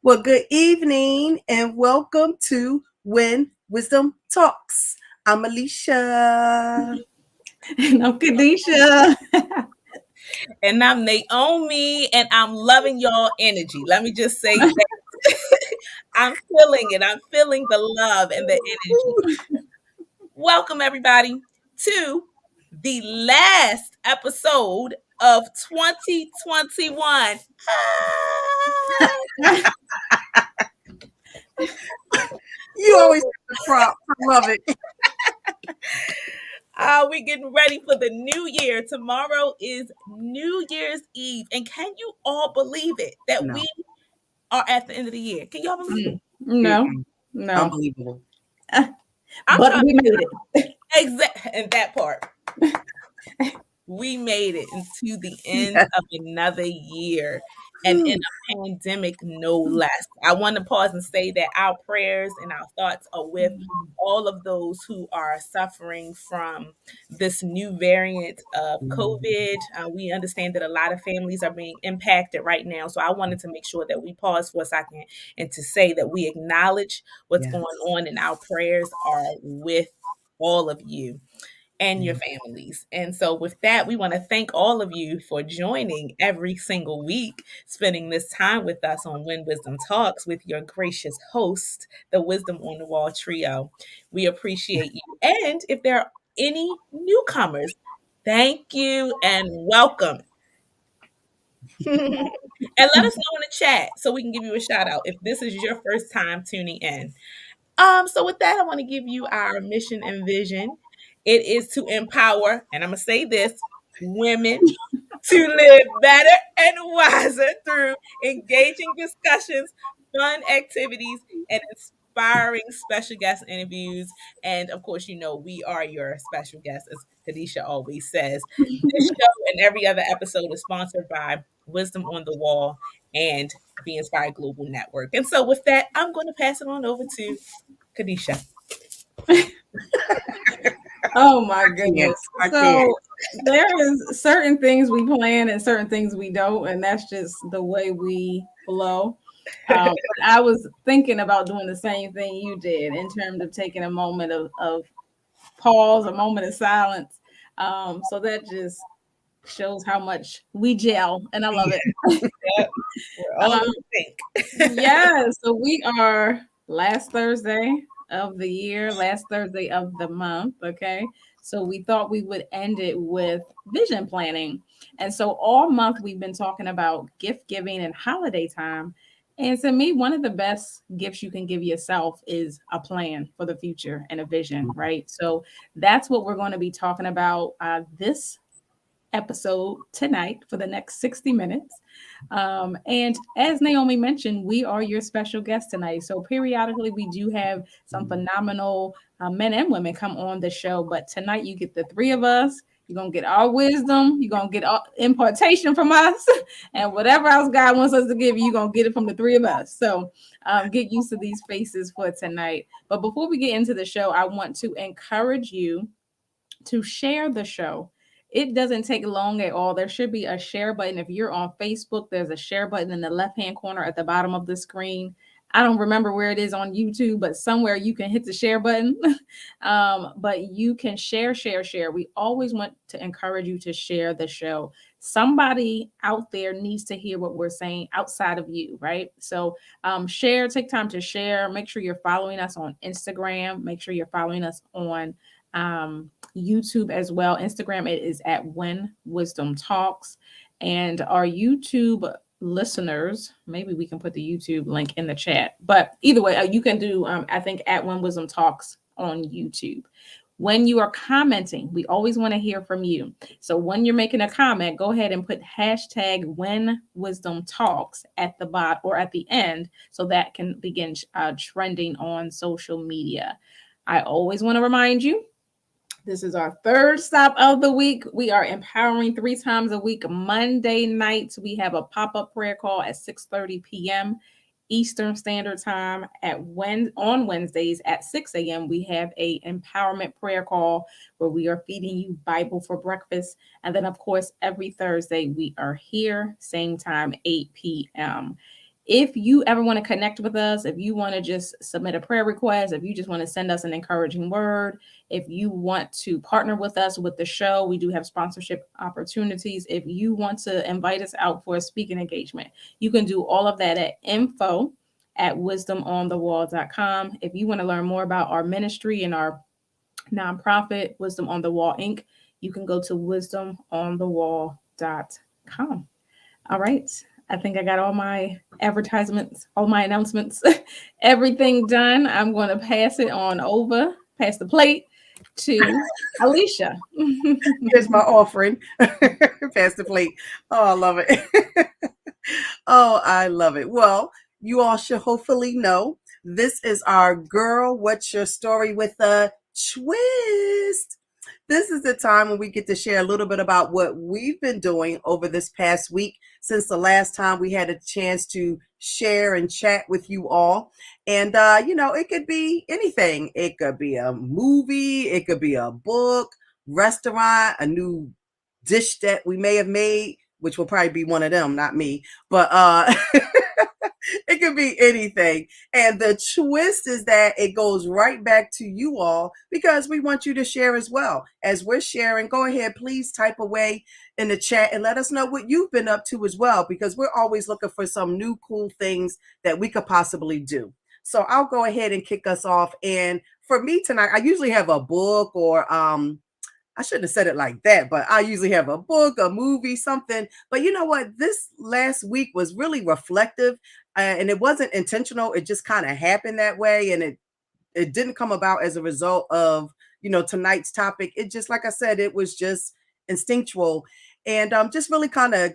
Well, good evening and welcome to When Wisdom Talks. I'm Alisha. And I'm Kadesha. And I'm Naomi, and I'm loving y'all energy. Let me just say that. I'm feeling it. I'm feeling the love and the energy. Welcome, everybody, to the last episode of 2021. You always have the prop. I love it. We're getting ready for the new year. Tomorrow is New Year's Eve. And can you all believe it that we are at the end of the year? Can y'all believe it? No. Unbelievable. But we made it. Exactly. And that part. We made it into the end of another year, and in a pandemic, no less. I want to pause and say that our prayers and our thoughts are with all of those who are suffering from this new variant of COVID. We understand that a lot of families are being impacted right now. So I wanted to make sure that we pause for a second and to say that we acknowledge what's going on, and our prayers are with all of you and your families. And so with that, we want to thank all of you for joining every single week, spending this time with us on When Wisdom Talks with your gracious host, the Wisdom on the Wall trio. We appreciate you. And if there are any newcomers, thank you and welcome. And let us know in the chat so we can give you a shout out if this is your first time tuning in. So with that, I want to give you our mission and vision. It is to empower, and I'm going to say this, women to live better and wiser through engaging discussions, fun activities, and inspiring special guest interviews. And of course, you know, we are your special guests, as Kadesha always says. This show and every other episode is sponsored by Wisdom on the Wall and Be Inspired Global Network. And so with that, I'm going to pass it on over to Kadesha. Oh my goodness. So there is certain things we plan and certain things we don't, and that's just the way we flow. But I was thinking about doing the same thing you did in terms of taking a moment of pause, a moment of silence. So that just shows how much we gel, and I love it. Yep. We're all in sync. Yeah, so we are last Thursday of the year, last Thursday of the month. Okay. So we thought we would end it with vision planning. And so all month we've been talking about gift giving and holiday time. And to me, one of the best gifts you can give yourself is a plan for the future and a vision, right? So that's what we're going to be talking about this episode tonight for the next 60 minutes. And as Naomi mentioned, we are your special guest tonight. So periodically we do have some phenomenal men and women come on the show, but tonight you get the three of us. You're going to get our wisdom. You're going to get all impartation from us. And whatever else God wants us to give you, you're going to get it from the three of us. So get used to these faces for tonight. But before we get into the show, I want to encourage you to share the show. It doesn't take long at all. There should be a share button. If you're on Facebook, there's a share button in the left-hand corner at the bottom of the screen. I don't remember where it is on YouTube, but somewhere you can hit the share button. But you can share. We always want to encourage you to share the show. Somebody out there needs to hear what we're saying outside of you, right? So share, take time to share. Make sure you're following us on Instagram. Make sure you're following us on YouTube as well. Instagram, it is at When Wisdom Talks. And our YouTube listeners, maybe we can put the YouTube link in the chat. But either way, you can do, I think, at When Wisdom Talks on YouTube. When you are commenting, we always want to hear from you. So when you're making a comment, go ahead and put hashtag When Wisdom Talks at the bottom or at the end, so that can begin trending on social media. I always want to remind you, this is our third stop of the week. We are empowering 3 times a week. Monday nights, we have a pop-up prayer call at 6:30 p.m. Eastern Standard Time. On Wednesdays at 6 a.m., we have a empowerment prayer call where we are feeding you Bible for breakfast. And then, of course, every Thursday, we are here, same time, 8 p.m. If you ever want to connect with us, if you want to just submit a prayer request, if you just want to send us an encouraging word, if you want to partner with us with the show, we do have sponsorship opportunities. If you want to invite us out for a speaking engagement, you can do all of that at info@wisdomonthewall.com. If you want to learn more about our ministry and our nonprofit, Wisdom on the Wall Inc., you can go to wisdomonthewall.com. All right. I think I got all my advertisements, all my announcements, everything done. I'm going to pass the plate to Alisha. Here's my offering. Pass the plate. Oh, I love it. Oh, I love it. Well, you all should hopefully know this is our Girl, What's Your Story with a Twist. This is the time when we get to share a little bit about what we've been doing over this past week since the last time we had a chance to share and chat with you all. And, it could be anything. It could be a movie. It could be a book, restaurant, a new dish that we may have made, which will probably be one of them, not me. But it could be anything. And the twist is that it goes right back to you all because we want you to share as well. As we're sharing, go ahead, please type away in the chat and let us know what you've been up to as well, because we're always looking for some new cool things that we could possibly do. So I'll go ahead and kick us off. And for me tonight, I usually have a book or I shouldn't have said it like that, but I usually have a book, a movie, something. But you know what? This last week was really reflective, and it wasn't intentional. It just kind of happened that way, and it didn't come about as a result of tonight's topic. It just, like I said, it was just instinctual, and just really kind of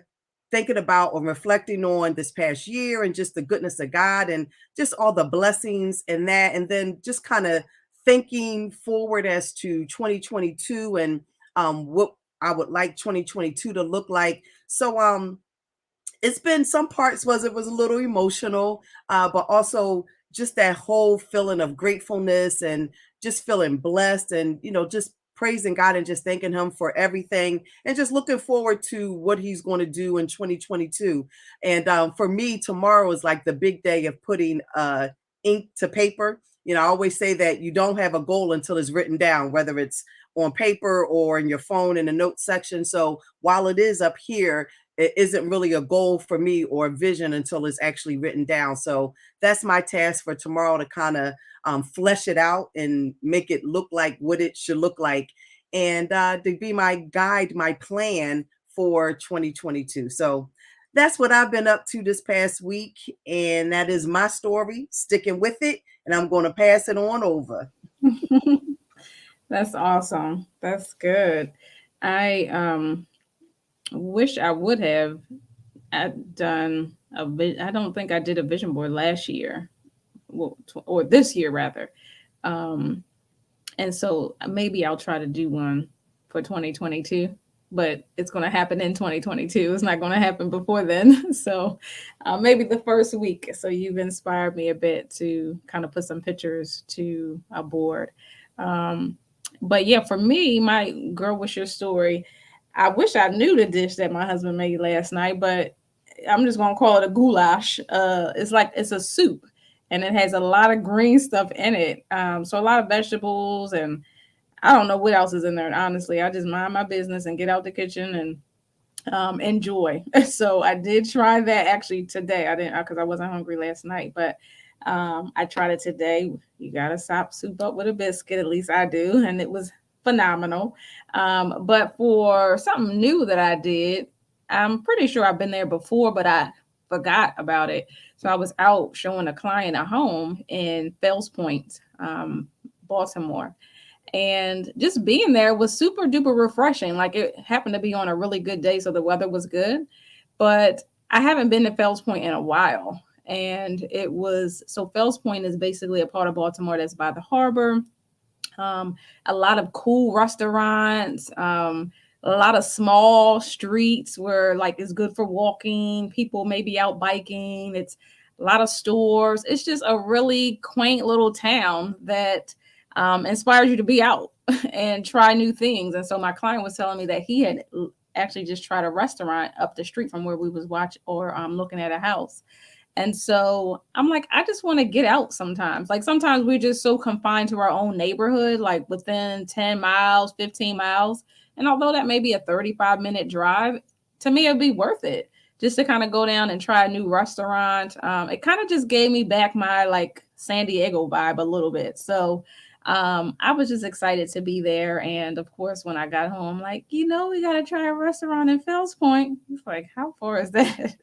thinking about or reflecting on this past year and just the goodness of God and just all the blessings in that, and then just kind of thinking forward as to 2022 and what I would like 2022 to look like. So it's been some parts it was a little emotional, but also just that whole feeling of gratefulness and just feeling blessed and just praising God and just thanking him for everything and just looking forward to what he's going to do in 2022. And for me, tomorrow is like the big day of putting ink to paper. I always say that you don't have a goal until it's written down, whether it's on paper or in your phone in the notes section. So while it is up here, it isn't really a goal for me or a vision until it's actually written down. So that's my task for tomorrow, to kind of flesh it out and make it look like what it should look like, and to be my guide, my plan for 2022. So that's what I've been up to this past week, and that is my story, sticking with it, and I'm going to pass it on over. That's awesome. That's good. I wish I would have done I don't think I did a vision board last year, or this year rather. And so maybe I'll try to do one for 2022, but it's going to happen in 2022. It's not going to happen before then. So maybe the first week. So you've inspired me a bit to kind of put some pictures to a board. But yeah, for me, my Girl, What's Your Story? I wish I knew the dish that my husband made last night, but I'm just going to call it a goulash. It's a soup. and it has a lot of green stuff in it. So a lot of vegetables, and I don't know what else is in there. Honestly, I just mind my business and get out the kitchen and enjoy. So I did try that actually today. I didn't because I wasn't hungry last night, but I tried it today. You gotta sop soup up with a biscuit, at least I do, and it was phenomenal. But for something new that I did, I'm pretty sure I've been there before, but I forgot about it. So I was out showing a client a home in Fells Point, Baltimore, and just being there was super duper refreshing. Like it happened to be on a really good day, so the weather was good. But I haven't been to Fells Point in a while. And it was so Fells Point is basically a part of Baltimore that's by the harbor. A lot of cool restaurants, a lot of small streets where like it's good for walking. People may be out biking. It's a lot of stores. It's just a really quaint little town that inspires you to be out and try new things. And so my client was telling me that he had actually just tried a restaurant up the street from where we was watching or looking at a house. And so I'm like, I just want to get out sometimes. Like sometimes we're just so confined to our own neighborhood, like within 10 miles, 15 miles. And although that may be a 35-minute drive, to me, it'd be worth it just to kind of go down and try a new restaurant. It kind of just gave me back my like San Diego vibe a little bit. So I was just excited to be there. And of course, when I got home, like, we got to try a restaurant in Fells Point. It's like, how far is that?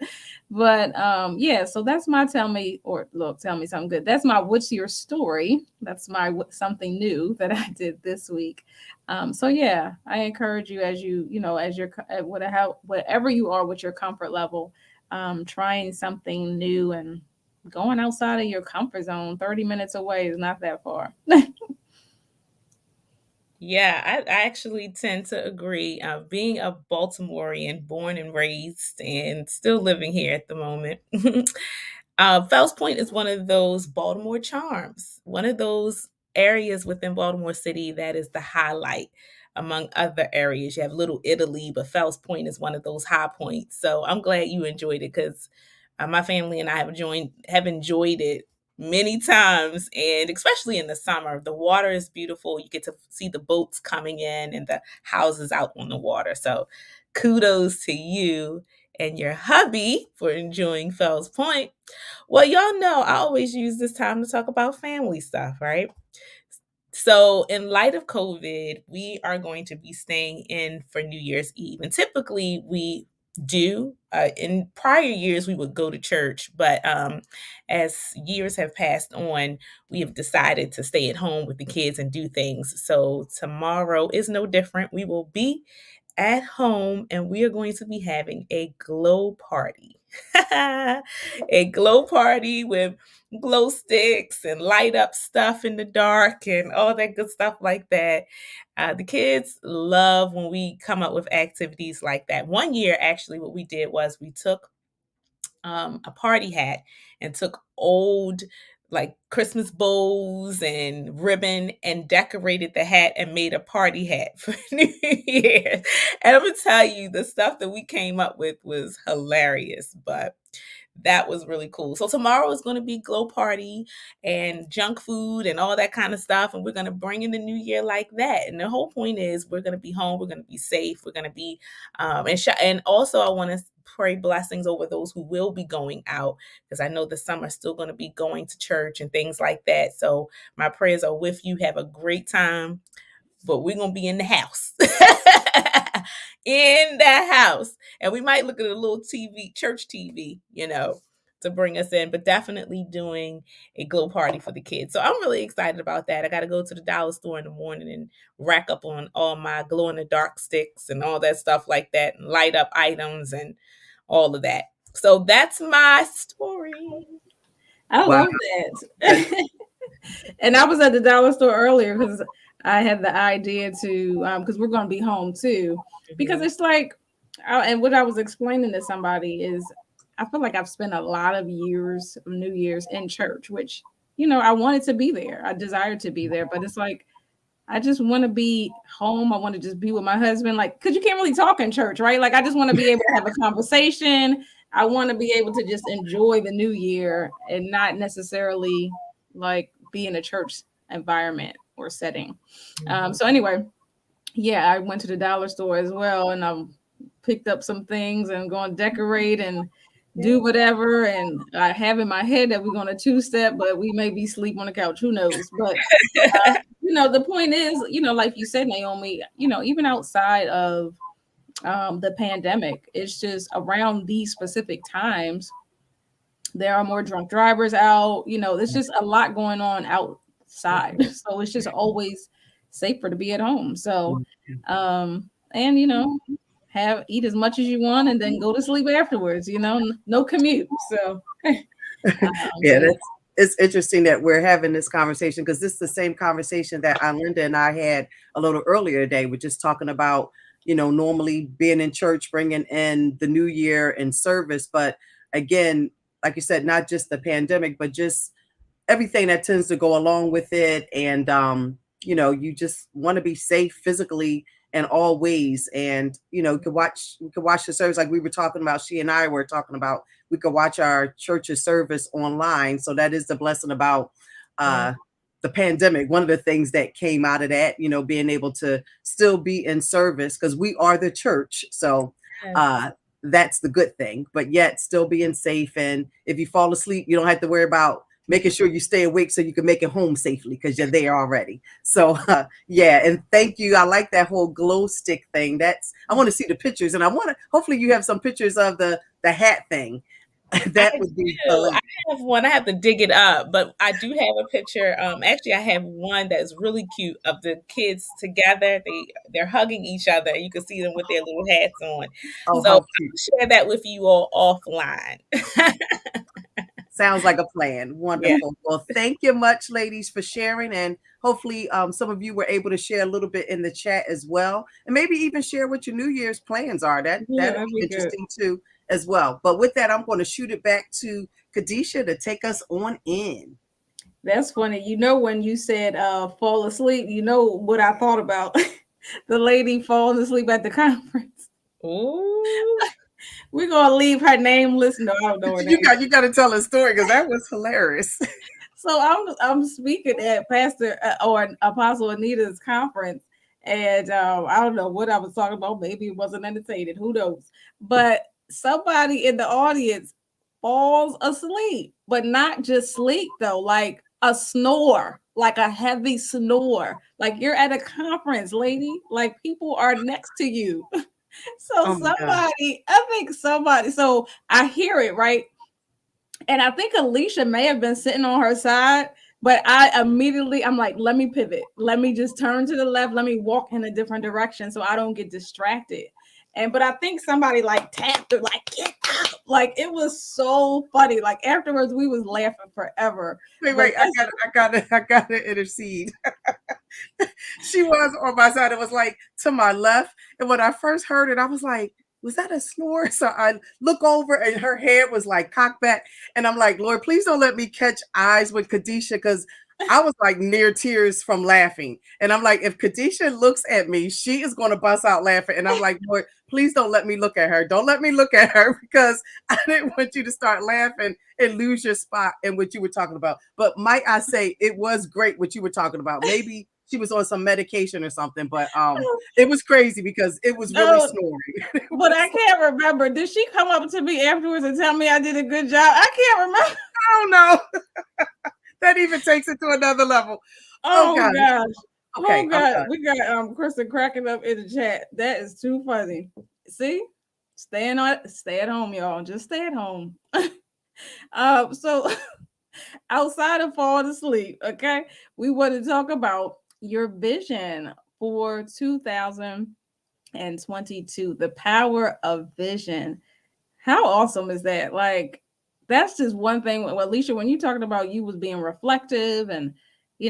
But yeah, so that's my tell me something good. That's my what's your story. That's my something new that I did this week. So yeah, I encourage you as as your whatever you are with your comfort level, trying something new and going outside of your comfort zone. 30 minutes away is not that far. Yeah, I actually tend to agree. Being a Baltimorean, born and raised, and still living here at the moment, Fells Point is one of those Baltimore charms, one of those areas within Baltimore City that is the highlight among other areas. You have Little Italy, but Fells Point is one of those high points. So I'm glad you enjoyed it because my family and I have enjoyed it many times, and especially in the summer. The water is beautiful. You get to see the boats coming in and the houses out on the water. So kudos to you and your hubby for enjoying Fells Point. Well, y'all know I always use this time to talk about family stuff, right? So, in light of COVID, we are going to be staying in for New Year's Eve. And typically, we do. In prior years, we would go to church, but as years have passed on, we have decided to stay at home with the kids and do things. So, tomorrow is no different. We will be at home and we are going to be having a glow party. A glow party with glow sticks and light up stuff in the dark and all that good stuff like that. The kids love when we come up with activities like that. One year, actually, what we did was we took a party hat and took old like Christmas bows and ribbon and decorated the hat and made a party hat for New Year's. And I'm gonna tell you, the stuff that we came up with was hilarious, but that was really cool. So tomorrow is going to be glow party and junk food and all that kind of stuff, and we're going to bring in the new year like that. And the whole point is we're going to be home, we're going to be safe, we're going to be and also I want to pray blessings over those who will be going out, because I know the summer's still going to be going to church and things like that. So my prayers are with you. Have a great time, but we're going to be in the house. In that house. And we might look at a little TV, church TV, to bring us in, but definitely doing a glow party for the kids. So I'm really excited about that. I got to go to the dollar store in the morning and rack up on all my glow in the dark sticks and all that stuff like that, and light up items and all of that. So that's my story. I Wow. love that. And I was at the dollar store earlier because I had the idea to, because we're going to be home too. Because it's like, and what I was explaining to somebody is, I feel like I've spent a lot of years of New Year's in church, which, I wanted to be there. I desired to be there, but it's like, I just want to be home. I want to just be with my husband, like, because you can't really talk in church, right? Like, I just want to be able to have a conversation, I want to be able to just enjoy the new year and not necessarily like be in a church environment or setting. So anyway, yeah, I went to the dollar store as well, and I picked up some things and going to decorate and do whatever. And I have in my head that we're going to two-step, but we may be sleep on the couch. Who knows? But the point is, like you said, Naomi, even outside of the pandemic, it's just around these specific times there are more drunk drivers out. There's just a lot going on outside. So it's just always safer to be at home. So, and have eat as much as you want and then go to sleep afterwards. No commute. So, Yeah, it's interesting that we're having this conversation because this is the same conversation that Linda and I had a little earlier today. We're just talking about, normally being in church, bringing in the new year in service. But again, like you said, not just the pandemic, but just everything that tends to go along with it. And, you just want to be safe physically in all ways. And, you could watch the service like we were talking about. She and I were talking about, we could watch our church's service online. So that is the blessing about the pandemic. One of the things that came out of that, being able to still be in service because we are the church. So that's the good thing, but yet still being safe. And if you fall asleep, you don't have to worry about making sure you stay awake so you can make it home safely because you're there already. So yeah, and thank you. I like that whole glow stick thing. I want to see the pictures, and hopefully you have some pictures of the hat thing. That would be hilarious. I have one. I have to dig it up, but I do have a picture. Actually, I have one that's really cute of the kids together. They're hugging each other. You can see them with their little hats on. Oh, So how I'll cute. share that with you all offline. Sounds like a plan. Wonderful. Yeah. Well, thank you much, ladies, for sharing. And hopefully some of you were able to share a little bit in the chat as well. And maybe even share what your New Year's plans are. That'd that'd be be interesting too as well. But with that, I'm going to shoot it back to Kadesha to take us on in. That's funny. When you said fall asleep, what I thought about the lady falling asleep at the conference. Ooh. We're gonna leave her nameless. No, I don't know her name. You got to tell a story because that was hilarious. So I'm speaking at Pastor or Apostle Anita's conference, and I don't know what I was talking about. Maybe it wasn't entertaining. Who knows? But somebody in the audience falls asleep, but not just sleep though, like a snore, like a heavy snore. Like you're at a conference, lady. Like people are next to you. So so I hear it, right? And I think Alisha may have been sitting on her side, but I'm like, let me pivot. Let me just turn to the left. Let me walk in a different direction so I don't get distracted. But I think somebody like tapped her, like, get up. Like it was so funny. Like afterwards, we was laughing forever. Wait, I gotta intercede. She was on my side. It was like to my left. And when I first heard it, I was like, was that a snore? So I look over and her head was like cocked back. And I'm like, Lord, please don't let me catch eyes with Kadesha because I was like near tears from laughing. And I'm like, if Kadesha looks at me, she is going to bust out laughing. And I'm like, Lord, please don't let me look at her. Don't let me look at her because I didn't want you to start laughing and lose your spot in what you were talking about. But might I say, it was great what you were talking about. Maybe she was on some medication or something, but it was crazy because it was really snoring. But I can't remember. Did she come up to me afterwards and tell me I did a good job? I can't remember. I don't know. That even takes it to another level. Oh gosh. Okay. Oh God. We got Kristen cracking up in the chat. That is too funny. See? Stay at home, y'all. Just stay at home. So outside of falling asleep, okay, we want to talk about your vision for 2022, the power of vision. How awesome is that? Like, that's just one thing. Well, Alisha, when you're talking about you was being reflective and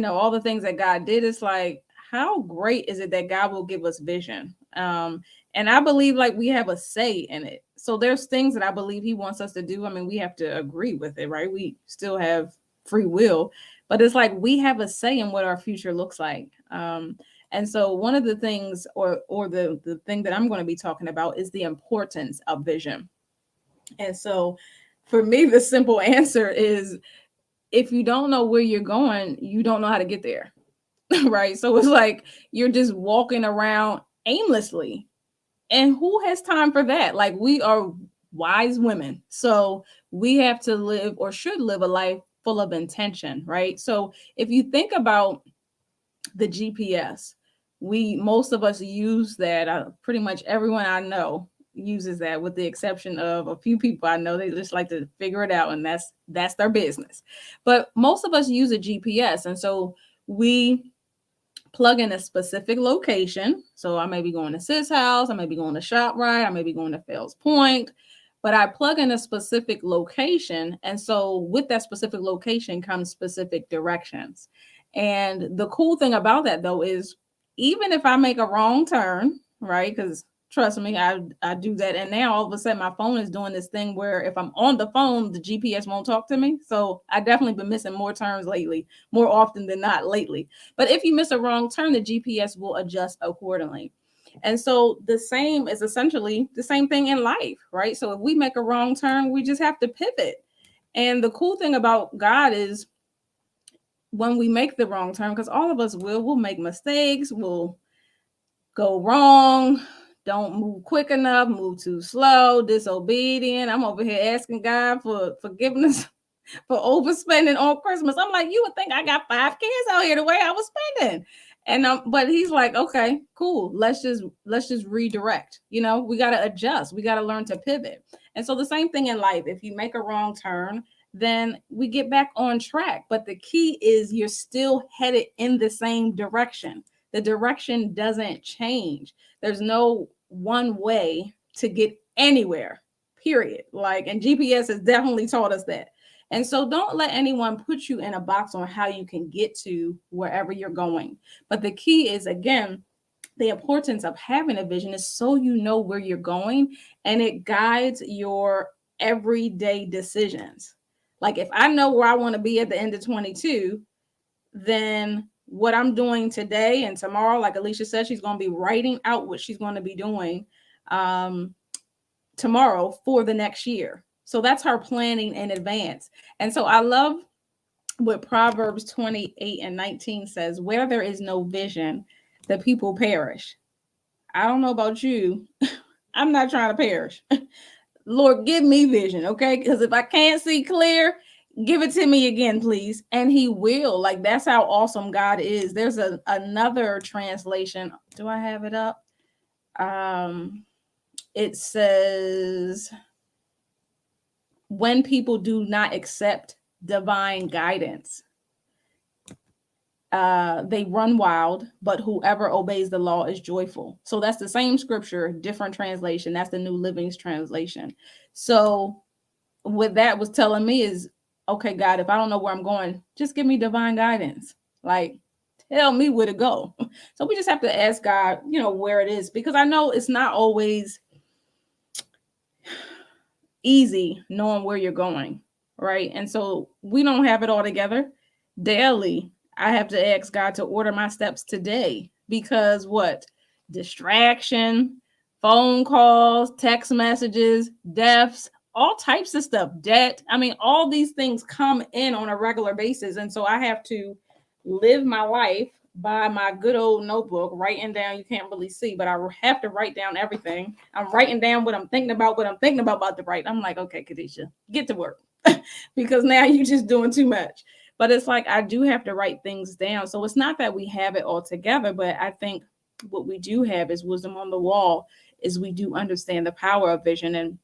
all the things that God did, it's like, how great is it that God will give us vision? And I believe like we have a say in it. So there's things that I believe he wants us to do. I mean, we have to agree with it, right? We still have free will, but it's like we have a say in what our future looks like. And so one of the things or the thing that I'm going to be talking about is the importance of vision. And so for me, the simple answer is if you don't know where you're going, you don't know how to get there. Right. So it's like you're just walking around aimlessly. And who has time for that? Like, we are wise women. So we have to live or should live a life full of intention. Right. So if you think about the GPS, most of us use that. Pretty much everyone I know uses that, with the exception of a few people I know. They just like to figure it out, and that's their business. But most of us use a GPS, and so we plug in a specific location. So I may be going to Sis house, I may be going to ShopRite, I may be going to Fells Point, but I plug in a specific location. And so with that specific location comes specific directions. And the cool thing about that, though, is even if I make a wrong turn, right? Because trust me, I do that. And now all of a sudden my phone is doing this thing where if I'm on the phone, the GPS won't talk to me. So I definitely been missing more turns lately, more often than not lately. But if you miss a wrong turn, the GPS will adjust accordingly. And so the same is essentially the same thing in life, right? So if we make a wrong turn, we just have to pivot. And the cool thing about God is when we make the wrong turn, because all of us we'll make mistakes, we'll go wrong, don't move quick enough, move too slow, disobedient. I'm over here asking God for forgiveness for overspending on Christmas. I'm like, you would think I got 5 kids out here the way I was spending. And but he's like, okay, cool. Let's just redirect. We got to adjust. We got to learn to pivot. And so the same thing in life. If you make a wrong turn, then we get back on track. But the key is you're still headed in the same direction. The direction doesn't change. There's no one way to get anywhere, period. And GPS has definitely taught us that. And so don't let anyone put you in a box on how you can get to wherever you're going. But the key is, again, the importance of having a vision is so you know where you're going, and it guides your everyday decisions. Like if I know where I want to be at the end of 22, then what I'm doing today and tomorrow, like Alisha said, she's going to be writing out what she's going to be doing tomorrow for the next year. So that's her planning in advance. And so I love what Proverbs 28:19 says, where there is no vision, the people perish. I don't know about you. I'm not trying to perish. Lord, give me vision, okay? Because if I can't see clear, give it to me again, please. And he will. Like, that's how awesome God is. There's another translation. Do I have it up? It says, when people do not accept divine guidance, they run wild, but whoever obeys the law is joyful. So that's the same scripture, different translation. That's the New Living Translation. So what that was telling me is, okay, God, if I don't know where I'm going, just give me divine guidance. Like, tell me where to go. So we just have to ask God, where it is, because I know it's not always easy knowing where you're going, right? And so we don't have it all together. Daily, I have to ask God to order my steps today, because what? Distraction, phone calls, text messages, deaths, all types of stuff, debt. I mean, all these things come in on a regular basis. And so I have to live my life by my good old notebook, writing down. You can't really see, but I have to write down everything. I'm writing down what I'm thinking about to write. I'm like, okay, Kadesha, get to work because now you're just doing too much. But it's like I do have to write things down. So it's not that we have it all together, but I think what we do have is wisdom on the wall, is we do understand the power of vision. And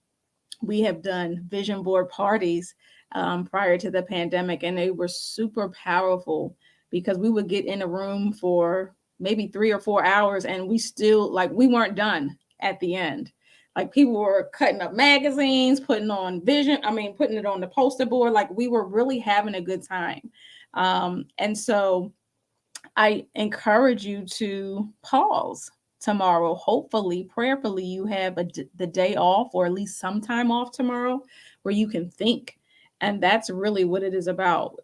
we have done vision board parties prior to the pandemic, and they were super powerful because we would get in a room for maybe 3 or 4 hours and we still, we weren't done at the end. Like, people were cutting up magazines, putting it on the poster board. Like, we were really having a good time. And so I encourage you to pause tomorrow. Hopefully, prayerfully, you have the day off, or at least some time off tomorrow, where you can think. And that's really what it is about,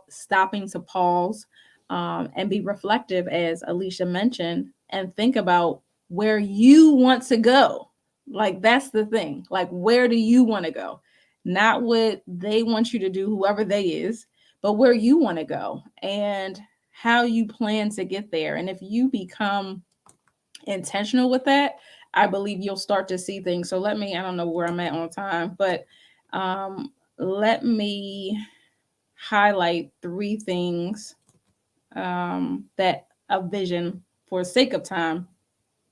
stopping to pause and be reflective, as Alisha mentioned, and think about where you want to go. Like, that's the thing. Like, where do you want to go? Not what they want you to do, whoever they is, but where you want to go and how you plan to get there. And if you become intentional with that, I believe you'll start to see things. So let me, I don't know where I'm at on time, but let me highlight three things that a vision, for sake of time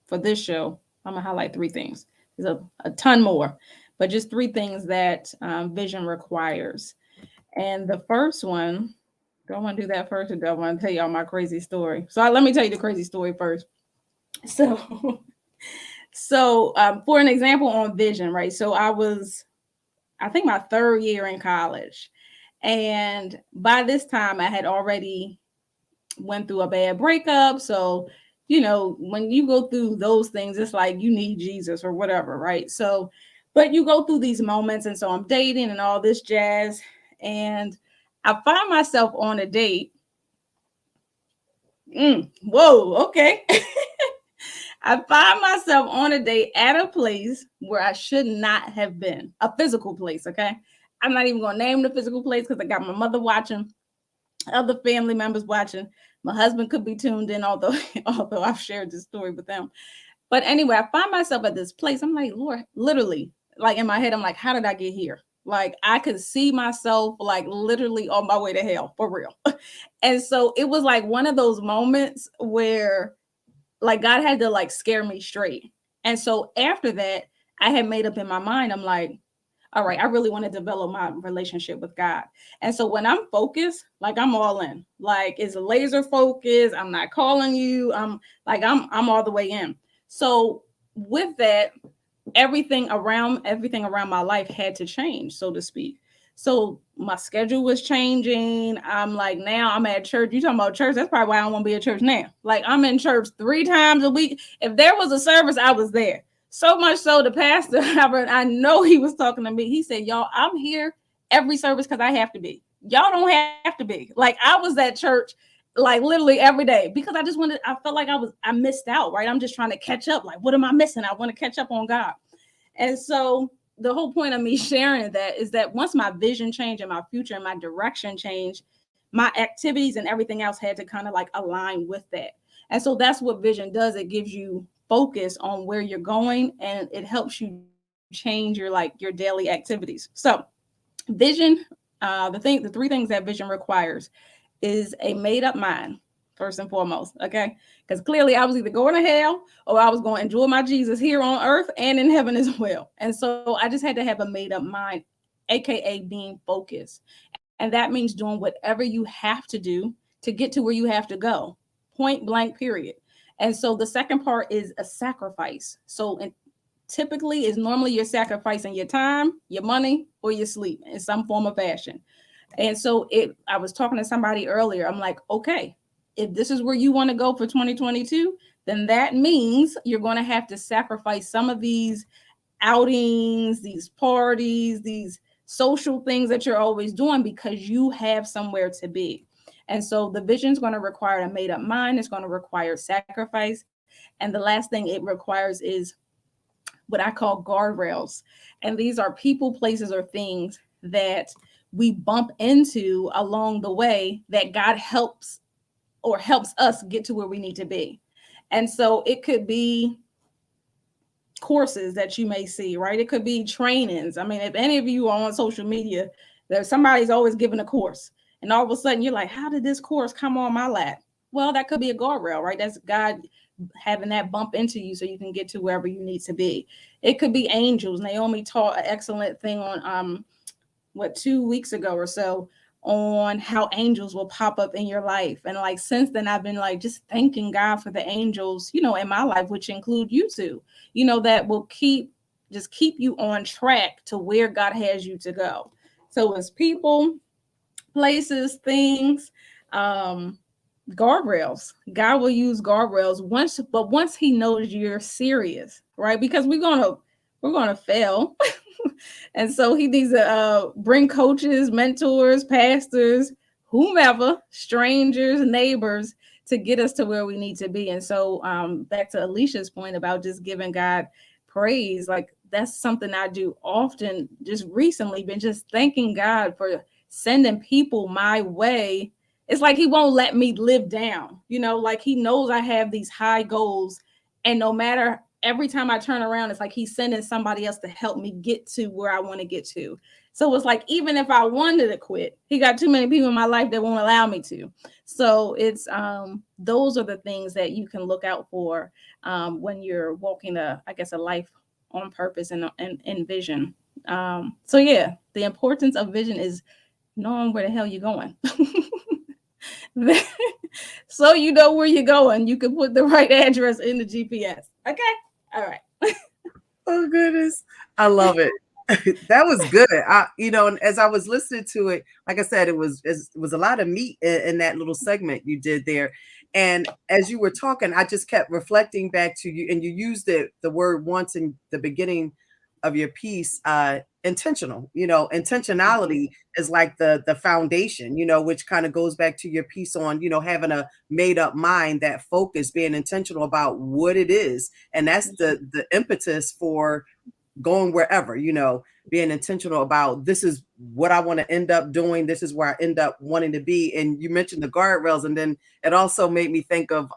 for this show, I'm gonna highlight three things. There's a ton more, but just three things that vision requires. And the first one, do I want to do that first, or do I want to tell y'all my crazy story? So let me tell you the crazy story first. So, for an example on vision, right? So I think my third year in college, and by this time I had already went through a bad breakup. So, when you go through those things, it's like you need Jesus or whatever, right? So, but you go through these moments, and so I'm dating and all this jazz, and I find myself on a date. Whoa, okay. I find myself on a date at a place where I should not have been, a physical place, okay? I'm not even going to name the physical place because I got my mother watching, other family members watching. My husband could be tuned in, although I've shared this story with them. But anyway, I find myself at this place. I'm like, Lord, literally, like in my head, I'm like, how did I get here? Like, I could see myself like literally on my way to hell, for real. And so it was like one of those moments where like God had to like scare me straight. And so after that, I had made up in my mind, I'm like, all right, I really want to develop my relationship with God. And so when I'm focused, like I'm all in, like it's laser focus. I'm not calling you. I'm all the way in. So with that, everything around my life had to change, so to speak. So my schedule was changing. I'm like, now I'm at church. You talking about church? That's probably why I don't want to be at church now. Like, I'm in church 3 times a week. If there was a service, I was there. So much so the pastor, I know he was talking to me. He said, y'all, I'm here every service because I have to be. Y'all don't have to be. Like, I was at church like literally every day because I felt like I missed out, right? I'm just trying to catch up. Like, what am I missing? I want to catch up on God. And so the whole point of me sharing that is that once my vision changed and my future and my direction changed, my activities and everything else had to kind of like align with that. And so that's what vision does. It gives you focus on where you're going, and it helps you change your daily activities. So vision, the three things that vision requires is a made up mind, first and foremost. Okay. Because clearly I was either going to hell or I was going to enjoy my Jesus here on earth and in heaven as well. And so I just had to have a made up mind, AKA being focused. And that means doing whatever you have to do to get to where you have to go, point blank, period. And so the second part is a sacrifice. So typically is normally you're sacrificing your time, your money, or your sleep in some form of fashion. And so I was talking to somebody earlier. I'm like, okay, if this is where you want to go for 2022, then that means you're going to have to sacrifice some of these outings, these parties, these social things that you're always doing because you have somewhere to be. And so the vision is going to require a made up mind. It's going to require sacrifice. And the last thing it requires is what I call guardrails. And these are people, places, or things that we bump into along the way that God helps us get to where we need to be. And so it could be courses that you may see, right? It could be trainings. I mean, if any of you are on social media, there's somebody's always giving a course. And all of a sudden you're like, how did this course come on my lap? Well, that could be a guardrail, right? That's God having that bump into you so you can get to wherever you need to be. It could be angels. Naomi taught an excellent thing on 2 weeks ago or so on how angels will pop up in your life. And like since then, I've been like just thanking God for the angels, in my life, which include you two, that will keep you on track to where God has you to go. So it's people, places, things, guardrails. God will use guardrails once he knows you're serious, right? Because we're gonna fail. And so he needs to bring coaches, mentors, pastors, whomever, strangers, neighbors, to get us to where we need to be. And so back to Alisha's point about just giving God praise. Like that's something I do often. Just recently been just thanking God for sending people my way. It's like he won't let me live down, like he knows I have these high goals, and no matter, every time I turn around, it's like he's sending somebody else to help me get to where I want to get to. So it's like, even if I wanted to quit, he got too many people in my life that won't allow me to. So it's those are the things that you can look out for when you're walking a life on purpose and vision. So yeah, the importance of vision is knowing where the hell you're going. So you know where you're going, you can put the right address in the GPS. Okay, all right. Oh goodness, I love it. That was good. And as I was listening to it, like I said, it was a lot of meat in that little segment you did there. And as you were talking, I just kept reflecting back to you, and you used the word once in the beginning of your piece, intentional. Intentionality is like the foundation, which kind of goes back to your piece on, having a made up mind, that focus, being intentional about what it is. And that's the impetus for going wherever, being intentional about, this is what I want to end up doing. This is where I end up wanting to be. And you mentioned the guardrails. And then it also made me think of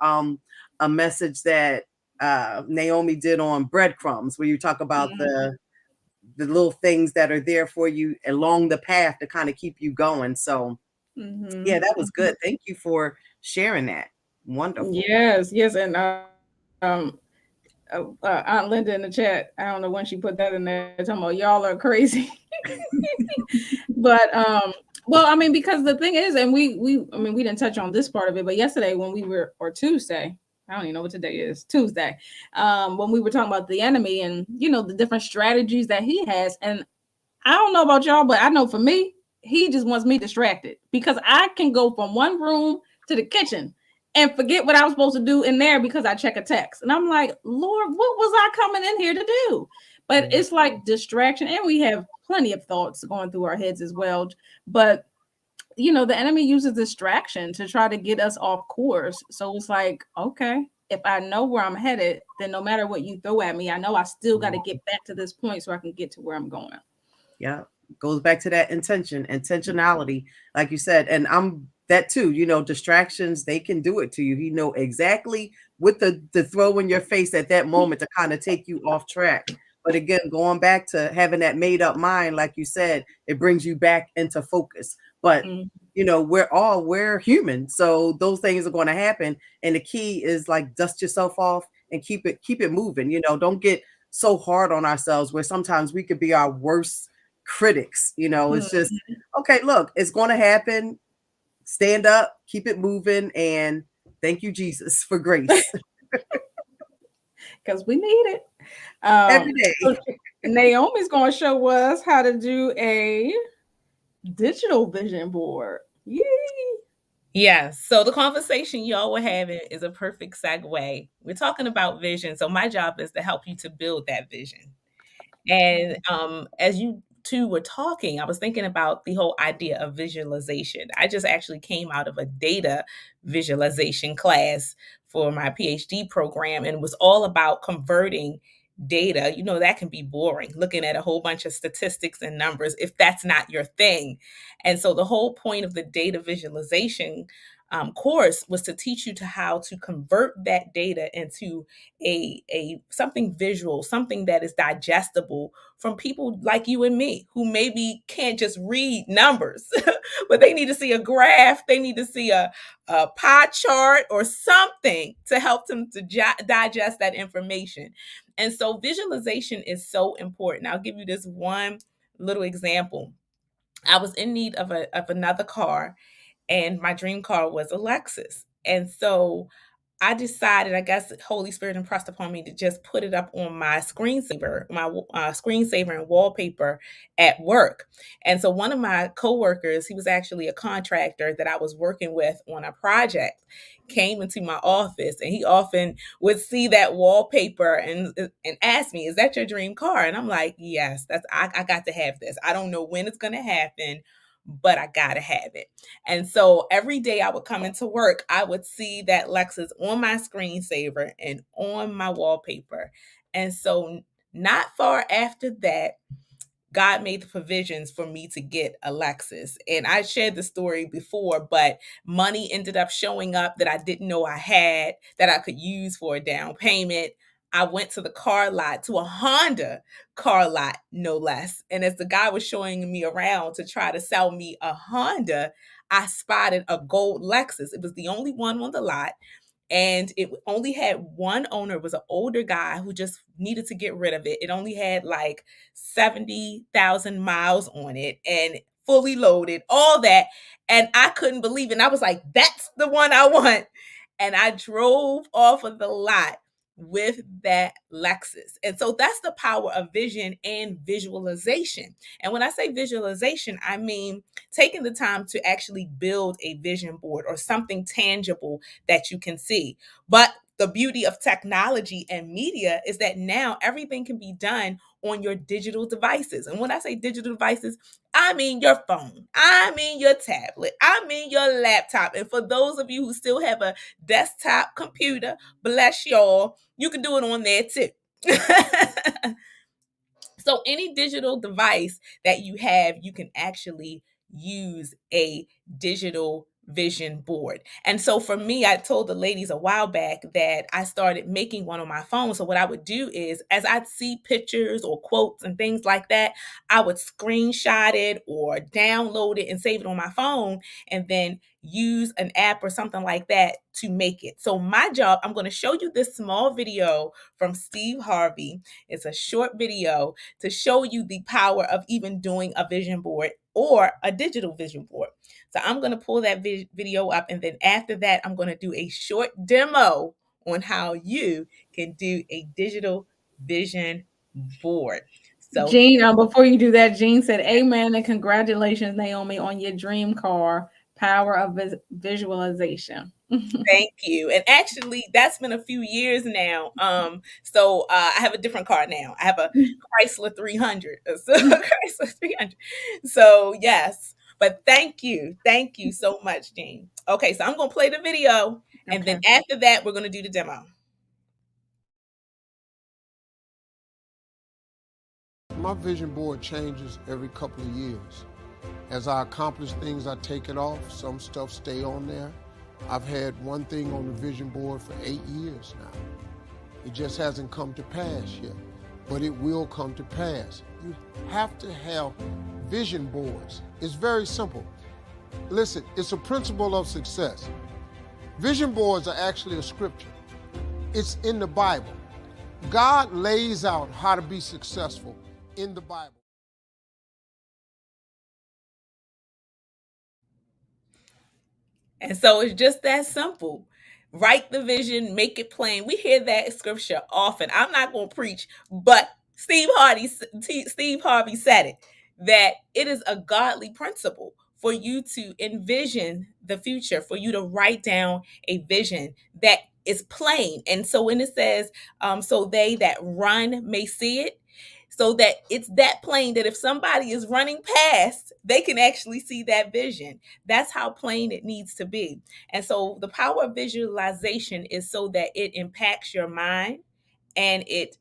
a message that Naomi did on breadcrumbs, where you talk about the little things that are there for you along the path to kind of keep you going. So yeah, that was good. Thank you for sharing that. Wonderful. Yes. And Aunt Linda in the chat, I don't know when she put that in there, talking about y'all are crazy. But well, I mean, because the thing is, and we didn't touch on this part of it, but yesterday when we were, or Tuesday, I don't even know what today is, Tuesday, when we were talking about the enemy and the different strategies that he has. And I don't know about y'all, but I know for me, he just wants me distracted, because I can go from one room to the kitchen and forget what I was supposed to do in there because I check a text. And I'm like, Lord, what was I coming in here to do? But it's like distraction. And we have plenty of thoughts going through our heads as well. But, the enemy uses distraction to try to get us off course. So it's like, okay, if I know where I'm headed, then no matter what you throw at me, I know I still got to get back to this point so I can get to where I'm going. Yeah. Goes back to that intentionality, like you said. And I'm that too, distractions, they can do it to you. You know exactly what to throw in your face at that moment to kind of take you off track. But again, going back to having that made up mind, like you said, it brings you back into focus. But we're human, so those things are going to happen. And the key is, like, dust yourself off and keep it moving. Don't get so hard on ourselves, where sometimes we could be our worst critics. It's just, okay, look, it's going to happen. Stand up, keep it moving, and thank you, Jesus, for grace. Because we need it every day. So Naomi's going to show us how to do a digital vision board. Yay! Yeah, so the conversation y'all were having is a perfect segue. We're talking about vision, so my job is to help you to build that vision. And as you two were talking, I was thinking about the whole idea of visualization. I just actually came out of a data visualization class for my PhD program, and it was all about converting data. That can be boring, looking at a whole bunch of statistics and numbers, if that's not your thing. And so the whole point of the data visualization course was to teach you to how to convert that data into a something visual, something that is digestible from people like you and me, who maybe can't just read numbers, but they need to see a graph, they need to see a pie chart or something to help them to digest that information. And so visualization is so important. I'll give you this one little example. I was in need of another car, and my dream car was a Lexus. And so I decided, I guess Holy Spirit impressed upon me to just put it up on my screensaver, and wallpaper at work. And so one of my coworkers, he was actually a contractor that I was working with on a project, came into my office, and he often would see that wallpaper and ask me, "Is that your dream car?" And I'm like, "Yes, I got to have this. I don't know when it's going to happen, but I gotta have it." And so every day I would come into work, I would see that Lexus on my screensaver and on my wallpaper. And so Not far after that, God made the provisions for me to get a Lexus. And I shared the story before, but money ended up showing up that I didn't know I had that I could use for a down payment. I went to the car lot, to a Honda car lot, no less. And as the guy was showing me around to try to sell me a Honda, I spotted a gold Lexus. It was the only one on the lot, and it only had one owner. It was an older guy who just needed to get rid of it. It only had like 70,000 miles on it and fully loaded, all that. And I couldn't believe it. And I was like, that's the one I want. And I drove off of the lot with that Lexus. And so that's the power of vision and visualization. And when I say visualization, I mean taking the time to actually build a vision board or something tangible that you can see. But the beauty of technology and media is that now everything can be done on your digital devices. And when I say digital devices, I mean your phone, I mean your tablet, I mean your laptop. And for those of you who still have a desktop computer, bless y'all, you can do it on there too. So any digital device that you have, you can actually use a digital vision board. And so for me, I told the ladies a while back that I started making one on my phone. So what I would do is, as I'd see pictures or quotes and things like that, I would screenshot it or download it and save it on my phone, and then use an app or something like that to make it. So my job, I'm going to show you this small video from Steve Harvey. It's a short video to show you the power of even doing a vision board or a digital vision board. So I'm going to pull that video up, and then after that, I'm going to do a short demo on how you can do a digital vision board. So Jean, before you do that, Jean said, amen and congratulations, Naomi, on your dream car, power of visualization. Thank you. And actually, that's been a few years now. So I have a different car now. I have a Chrysler 300. So, Chrysler 300. So yes, but thank you so much, Jean. Okay, so I'm going to play the video, and then after that, we're going to do the demo. My vision board changes every couple of years. As I accomplish things, I take it off. Some stuff stay on there. I've had one thing on the vision board for 8 years now. It just hasn't come to pass yet, but it will come to pass. You have to have vision boards. It's very simple. Listen, it's a principle of success. Vision boards are actually a scripture. It's in the Bible. God lays out how to be successful in the Bible. And so it's just that simple. Write the vision, make it plain. We hear that scripture often. I'm not going to preach, but Steve Harvey said it, that it is a godly principle for you to envision the future, for you to write down a vision that is plain. And so when it says, so they that run may see it, so that it's that plain that if somebody is running past, they can actually see that vision. That's how plain it needs to be. And so the power of visualization is so that it impacts your mind and it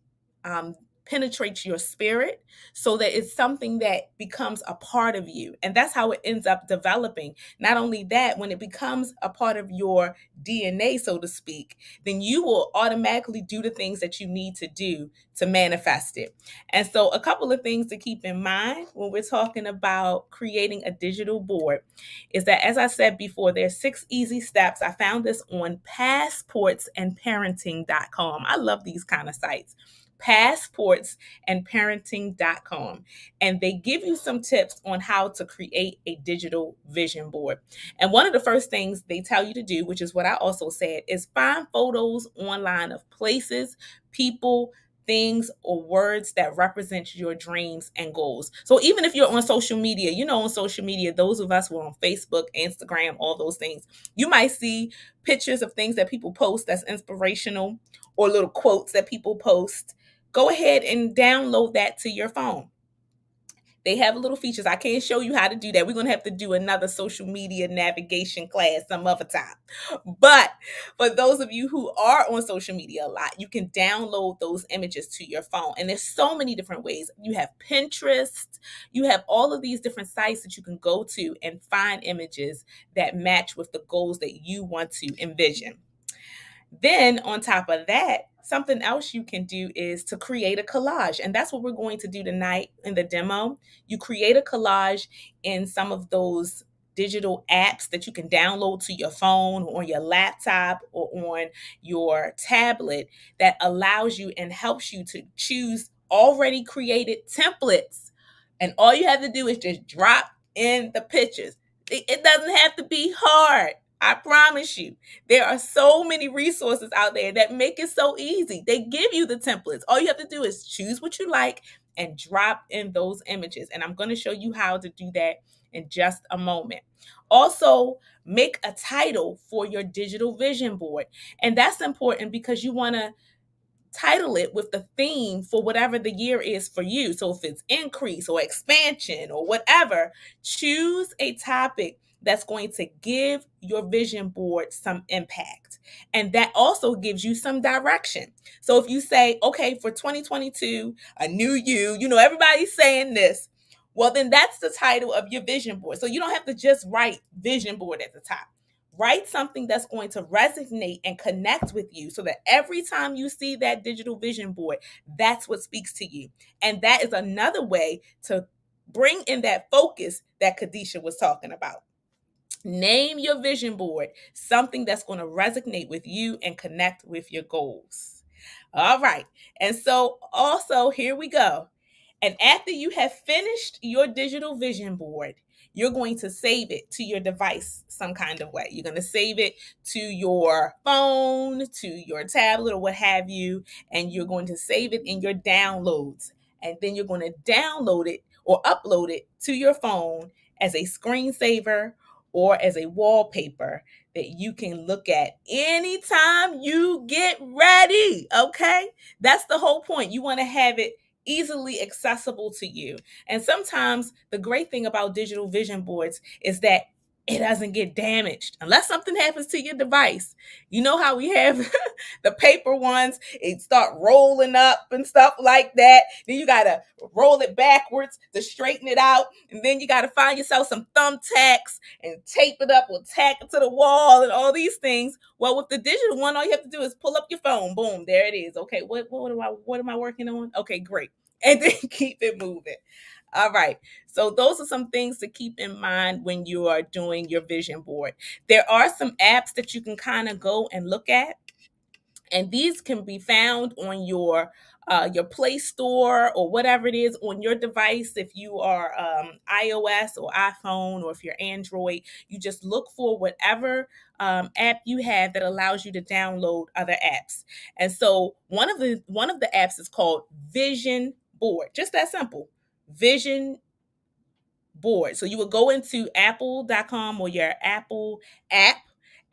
penetrates your spirit, so that it's something that becomes a part of you. And that's how it ends up developing. Not only that, when it becomes a part of your DNA, so to speak, then you will automatically do the things that you need to do to manifest it. And so a couple of things to keep in mind when we're talking about creating a digital board is that, as I said before, there's 6 easy steps. I found this on passportsandparenting.com. I love these kind of sites. Passportsandparenting.com, and they give you some tips on how to create a digital vision board. And one of the first things they tell you to do, which is what I also said, is find photos online of places, people, things, or words that represent your dreams and goals. So even if you're on social media, on social media, those of us who are on Facebook, Instagram, all those things, you might see pictures of things that people post that's inspirational, or little quotes that people post. Go ahead and download that to your phone. They have little features. I can't show you how to do that. We're going to have to do another social media navigation class some other time. But for those of you who are on social media a lot, you can download those images to your phone. And there's so many different ways. You have Pinterest, you have all of these different sites that you can go to and find images that match with the goals that you want to envision. Then on top of that, something else you can do is to create a collage. And that's what we're going to do tonight in the demo. You create a collage in some of those digital apps that you can download to your phone or on your laptop or on your tablet that allows you and helps you to choose already created templates. And all you have to do is just drop in the pictures. It doesn't have to be hard. I promise you. There are so many resources out there that make it so easy. They give you the templates. All you have to do is choose what you like and drop in those images. And I'm going to show you how to do that in just a moment. Also, make a title for your digital vision board. And that's important because you want to title it with the theme for whatever the year is for you. So if it's increase or expansion or whatever, choose a topic that's going to give your vision board some impact. And that also gives you some direction. So if you say, okay, for 2022, a new you know, everybody's saying this. Well, then that's the title of your vision board. So you don't have to just write vision board at the top. Write something that's going to resonate and connect with you so that every time you see that digital vision board, that's what speaks to you. And that is another way to bring in that focus that Kadesha was talking about. Name your vision board something that's going to resonate with you and connect with your goals. All right. And so also, here we go. And after you have finished your digital vision board, you're going to save it to your device some kind of way. You're going to save it to your phone, to your tablet, or what have you, and you're going to save it in your downloads. And then you're going to download it or upload it to your phone as a screensaver or as a wallpaper that you can look at anytime you get ready. Okay? That's the whole point. You want to have it easily accessible to you. And sometimes the great thing about digital vision boards is that it doesn't get damaged unless something happens to your device. You know how we have the paper ones, it start rolling up and stuff like that. Then you got to roll it backwards to straighten it out. And then you got to find yourself some thumbtacks and tape it up or tack it to the wall and all these things. Well, with the digital one, all you have to do is pull up your phone. Boom, there it is. Okay, what am I working on? Okay, great. And then keep it moving. All right. So those are some things to keep in mind when you are doing your vision board. There are some apps that you can kind of go and look at. And these can be found on your Play Store or whatever it is on your device. If you are iOS or iPhone, or if you're Android, you just look for whatever app you have that allows you to download other apps. And so one of the apps is called Vision Board. Just that simple. Vision Board. So you would go into apple.com or your Apple app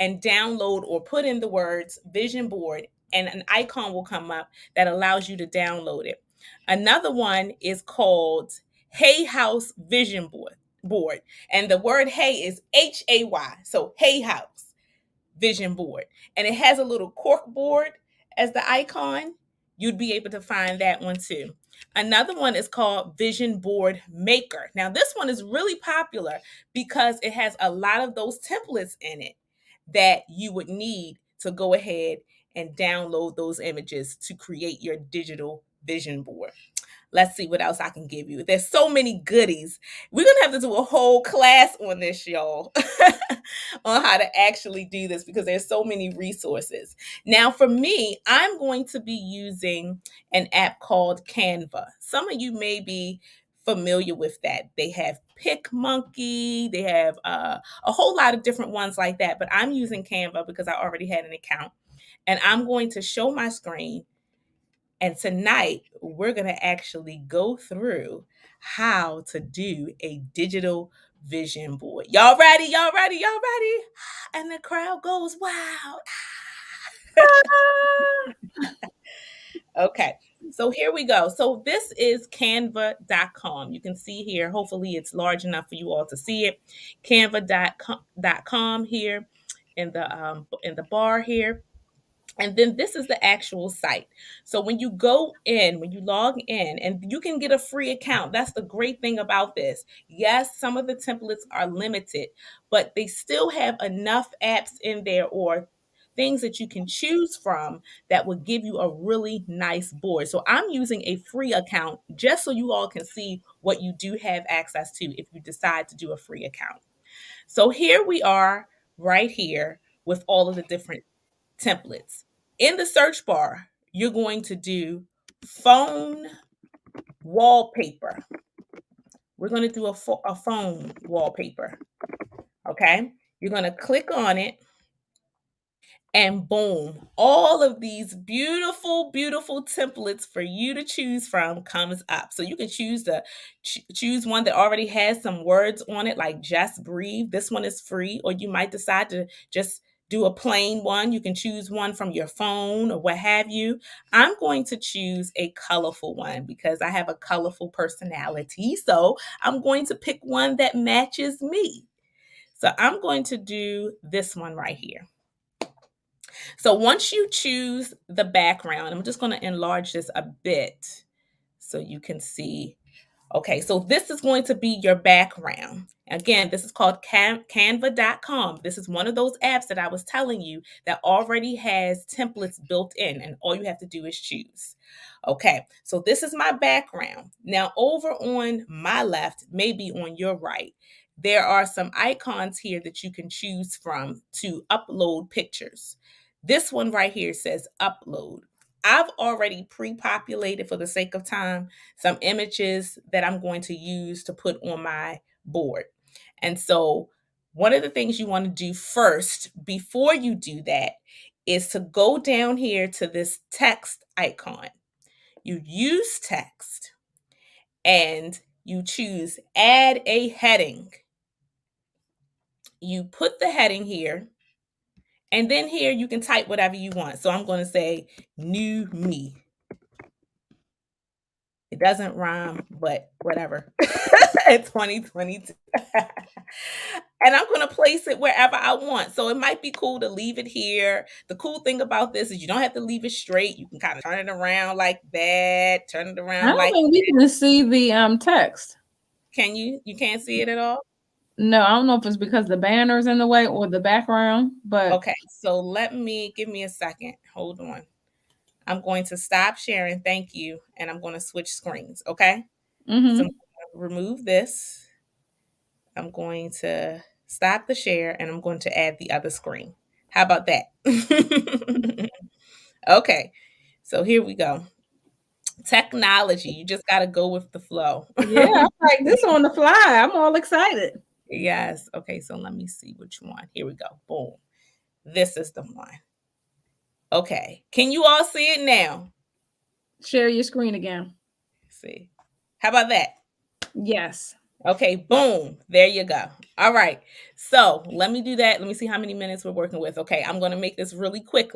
and download or put in the words Vision Board, and an icon will come up that allows you to download it. Another one is called Hay House Vision Board. And the word hay is Hay. So Hay House Vision Board. And it has a little cork board as the icon. You'd be able to find that one too. Another one is called Vision Board Maker. Now, this one is really popular because it has a lot of those templates in it that you would need to go ahead and download those images to create your digital vision board. Let's see what else I can give you. There's so many goodies. We're going to have to do a whole class on this, y'all, on how to actually do this because there's so many resources. Now, for me, I'm going to be using an app called Canva. Some of you may be familiar with that. They have PicMonkey. They have a whole lot of different ones like that. But I'm using Canva because I already had an account. And I'm going to show my screen. And tonight, we're going to actually go through how to do a digital vision board. Y'all ready? Y'all ready? Y'all ready? And the crowd goes, wow. Okay. So here we go. So this is canva.com. You can see here, hopefully it's large enough for you all to see it. Canva.com here in the bar here. And then this is the actual site. So when you go in, when you log in, and you can get a free account. That's the great thing about this. Yes, some of the templates are limited, but they still have enough apps in there or things that you can choose from that will give you a really nice board. So I'm using a free account just so you all can see what you do have access to if you decide to do a free account. So here we are right here with all of the different templates. In the search bar, you're going to do phone wallpaper. We're going to do a phone wallpaper. Okay. You're going to click on it and boom, all of these beautiful, beautiful templates for you to choose from comes up. So you can choose one that already has some words on it, like just breathe. This one is free, or you might decide to just do a plain one. You can choose one from your phone or what have you. I'm going to choose a colorful one because I have a colorful personality. So I'm going to pick one that matches me. So I'm going to do this one right here. So once you choose the background, I'm just going to enlarge this a bit so you can see. Okay, so this is going to be your background. Again, this is called Canva.com. This is one of those apps that I was telling you that already has templates built in, and all you have to do is choose. Okay, so this is my background. Now, over on my left, maybe on your right, there are some icons here that you can choose from to upload pictures. This one right here says upload. I've already pre-populated, for the sake of time, some images that I'm going to use to put on my board. And so one of the things you want to do first before you do that is to go down here to this text icon. You use text and you choose add a heading. You put the heading here. And then here you can type whatever you want. So I'm going to say new me. It doesn't rhyme, but whatever. It's 2022. And I'm going to place it wherever I want. So it might be cool to leave it here. The cool thing about this is you don't have to leave it straight. You can kind of turn it around like that, turn it I around don't like think we can see the text. Can you? You can't see it at all? No, I don't know if it's because the banner's in the way or the background, but Okay, so give me a second. Hold on. I'm going to stop sharing. Thank you. And I'm going to switch screens. Okay. So I'm going to remove this. I'm going to stop the share and I'm going to add the other screen. How about that? Okay. So here we go. Technology. You just got to go with the flow. Yeah, I'm like this on the fly. I'm all excited. Yes. Okay. So let me see which one. Here we go. Boom. This is the one. Okay. Can you all see it now? Share your screen again. Let's see. How about that? Yes. Okay, boom. There you go. All right. So let me do that. Let me see how many minutes we're working with. Okay, I'm going to make this really quick.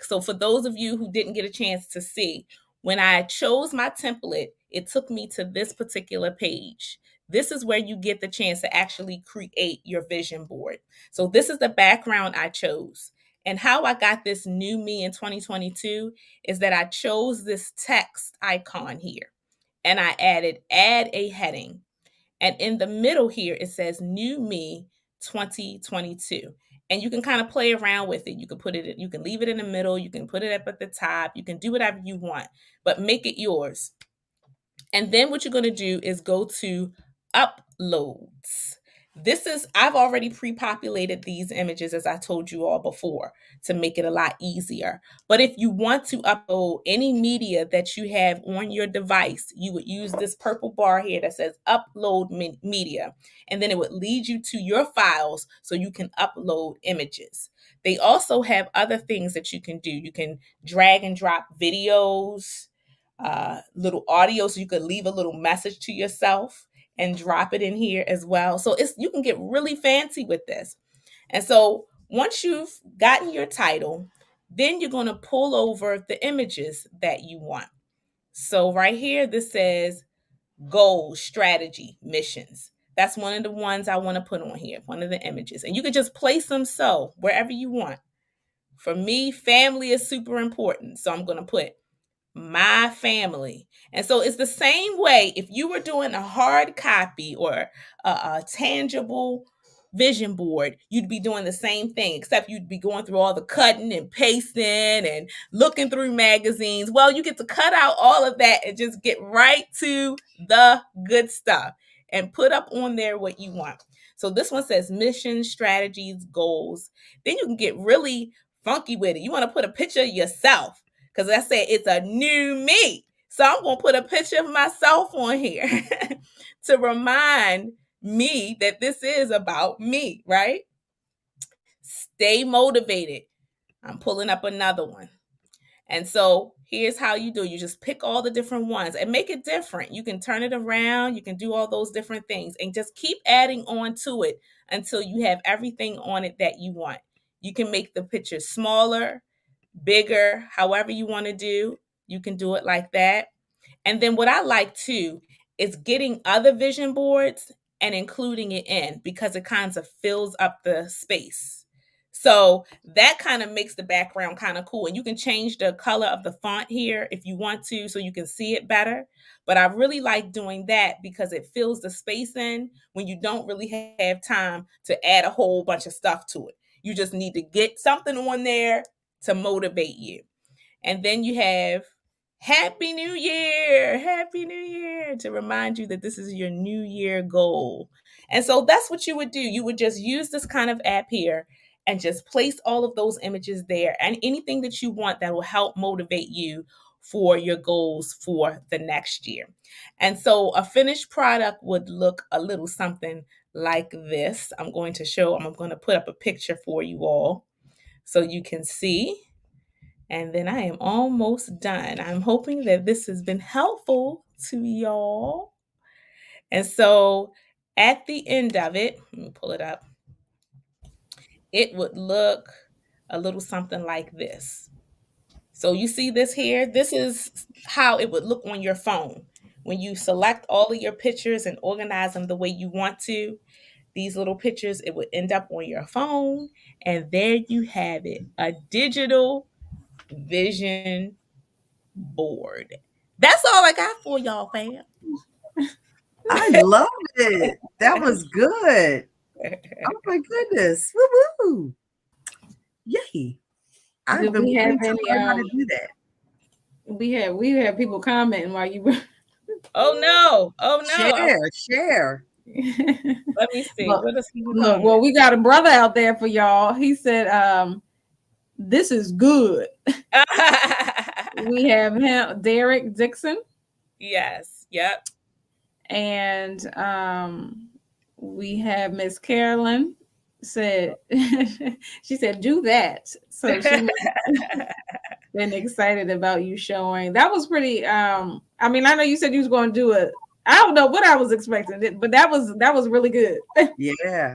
So for those of you who didn't get a chance to see, when I chose my template, it took me to this particular page. This is where you get the chance to actually create your vision board. So this is the background I chose. And how I got this new me in 2022 is that I chose this text icon here. And I add a heading. And in the middle here, it says new me 2022. And you can kind of play around with it. You can leave it in the middle. You can put it up at the top. You can do whatever you want, but make it yours. And then what you're going to do is go to uploads. I've already pre-populated these images, as I told you all before, to make it a lot easier. But if you want to upload any media that you have on your device, you would use this purple bar here that says upload media. And then it would lead you to your files so you can upload images. They also have other things that you can do. You can drag and drop videos, little audio, so you could leave a little message to yourself and drop it in here as well. So you can get really fancy with this. And so once you've gotten your title, Then you're going to pull over the images that you want. So right here, this says goals, strategy, missions. That's one of the ones I want to put on here, one of the images. And you can just place them so wherever you want. For me, family is super important. So I'm going to put my family. And so it's the same way if you were doing a hard copy or a tangible vision board, you'd be doing the same thing, except you'd be going through all the cutting and pasting and looking through magazines. Well, you get to cut out all of that and just get right to the good stuff and put up on there what you want. So this one says mission, strategies, goals. Then you can get really funky with it. You want to put a picture of yourself, because I said it's a new me. So I'm going to put a picture of myself on here to remind me that this is about me, right? Stay motivated. I'm pulling up another one. And so here's how you do. You just pick all the different ones and make it different. You can turn it around. You can do all those different things and just keep adding on to it until you have everything on it that you want. You can make the picture smaller, bigger, however you want to do. You can do it like that. And then what I like too is getting other vision boards and including it in, because it kind of fills up the space. So that kind of makes the background kind of cool. And you can change the color of the font here if you want to, so you can see it better. But I really like doing that because it fills the space in when you don't really have time to add a whole bunch of stuff to it. You just need to get something on there to motivate you. And then you have Happy New Year to remind you that this is your New Year goal. And so that's what you would do. You would just use this kind of app here and just place all of those images there and anything that you want that will help motivate you for your goals for the next year. And so a finished product would look a little something like this. I'm going to put up a picture for you all so you can see. And then I am almost done. I'm hoping that this has been helpful to y'all. And so at the end of it, let me pull it up. It would look a little something like this. So you see this here? This is how it would look on your phone. When you select all of your pictures and organize them the way you want to, these little pictures, it would end up on your phone. And there you have it, a digital vision board. That's all I got for y'all, fam. I love it. That was good. Oh my goodness. Woo-woo. Yay. I've been waiting to learn how to do that. We had people commenting while you were. Oh no. Share. Let me see. Look, well, we got a brother out there for y'all. He said, this is good. We have him, Derek Dixon. Yes. Yep. And we have Miss Carolyn said, she said, do that. So she been excited about you showing. That was pretty, I mean, I know you said you was going to do it. I don't know what I was expecting, but that was really good. Yeah.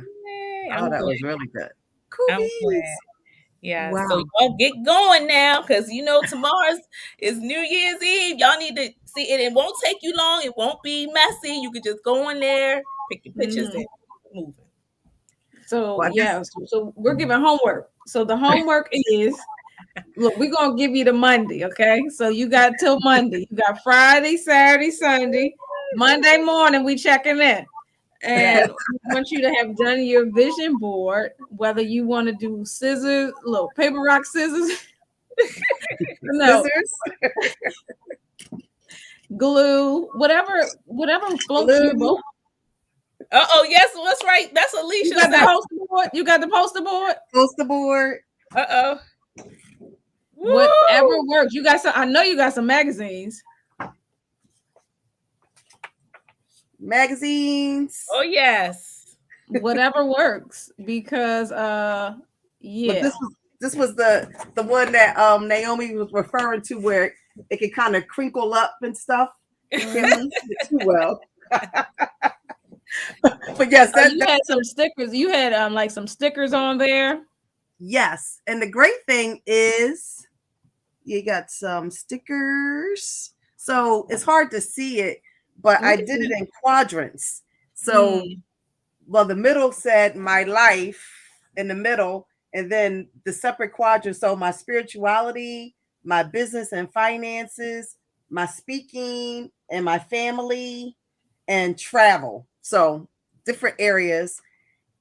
Oh, that was really good. Cool. Yeah. Wow. So y'all get going now, because tomorrow is New Year's Eve. Y'all need to see it. It won't take you long. It won't be messy. You can just go in there, pick your pictures, and move. So so we're giving homework. So the homework is, look, we're gonna give you the Monday, okay? So you got till Monday. You got Friday, Saturday, Sunday. Monday morning we checking in. And we want you to have done your vision board, whether you want to do scissors, look, paper, rock, scissors. No. Scissors. Glue, whatever floats your boat. Yes, what's right? That's Alisha. You got the poster board? You got the poster board? Poster board. Whatever works. You got some, I know you got some magazines. Magazines. Oh yes. Whatever works, because But this was the one that Naomi was referring to, where it could kind of crinkle up and stuff. Can't use it too well. But yes, you had some stickers. You had like some stickers on there. Yes. And the great thing is you got some stickers. So it's hard to see it, but I Look at did it that. in quadrants. So, Mm. well, the middle said my life in the middle, and then the separate quadrants. So my spirituality, my business and finances, my speaking, and my family, and travel. So different areas.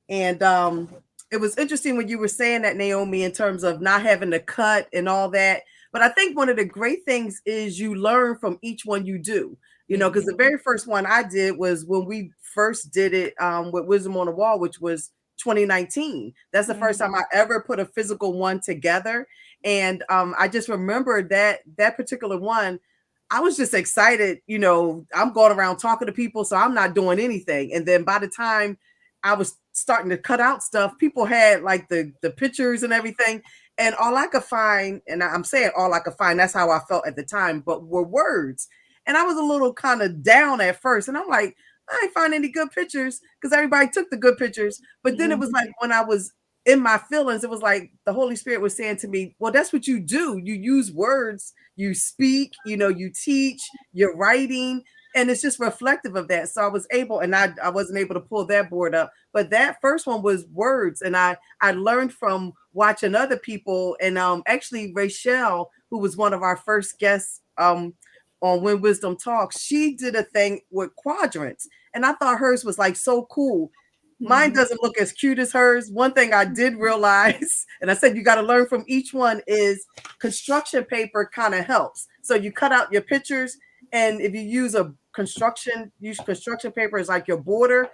And it was interesting when you were saying that, Naomi, in terms of not having to cut and all that. But I think one of the great things is you learn from each one you do, because the very first one I did was when we first did it with Wisdom on the Wall, which was 2019. That's the first time I ever put a physical one together. And I just remember that particular one. I was just excited, I'm going around talking to people, so I'm not doing anything. And then by the time I was starting to cut out stuff, people had like the pictures and everything. And all I could find, and I'm saying all I could find, that's how I felt at the time, but were words. And I was a little kind of down at first. And I'm like, I ain't find any good pictures because everybody took the good pictures. But then it was like when I was in my feelings, it was like the Holy Spirit was saying to me, well, that's what you do. You use words, you speak, you teach, you're writing. And it's just reflective of that. So I was able, and I wasn't able to pull that board up, but that first one was words. And I learned from watching other people. And actually Rachel, who was one of our first guests on When Wisdom Talks, she did a thing with quadrants. And I thought hers was like so cool. Mine doesn't look as cute as hers. One thing I did realize, and I said you got to learn from each one, is construction paper kind of helps. So you cut out your pictures, and if you use construction paper as like your border,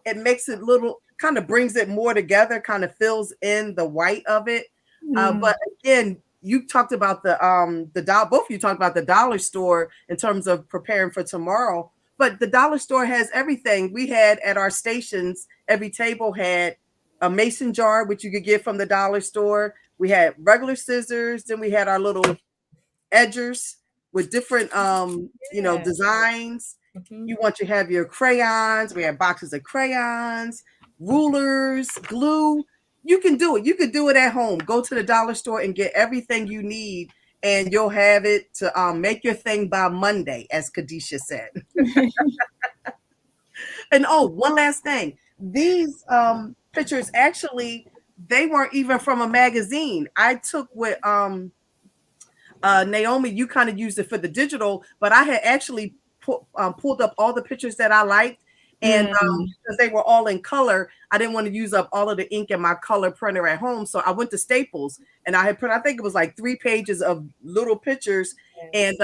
it makes it little, kind of brings it more together, kind of fills in the white of it. But again, you talked about both of you talked about the dollar store in terms of preparing for tomorrow. But the dollar store has everything. We had at our stations, every table had a mason jar, which you could get from the dollar store. We had regular scissors. Then we had our little edgers with different, designs. You want to have your crayons. We had boxes of crayons, rulers, glue. You can do it. You could do it at home. Go to the dollar store and get everything you need, and you'll have it to make your thing by Monday, as Kadesha said. And one last thing. These pictures, actually, they weren't even from a magazine. I took with Naomi, you kind of used it for the digital, but I had actually pulled up all the pictures that I liked. And because they were all in color, I didn't want to use up all of the ink in my color printer at home. So I went to Staples, and I had put, I think it was like 3 pages of little pictures. And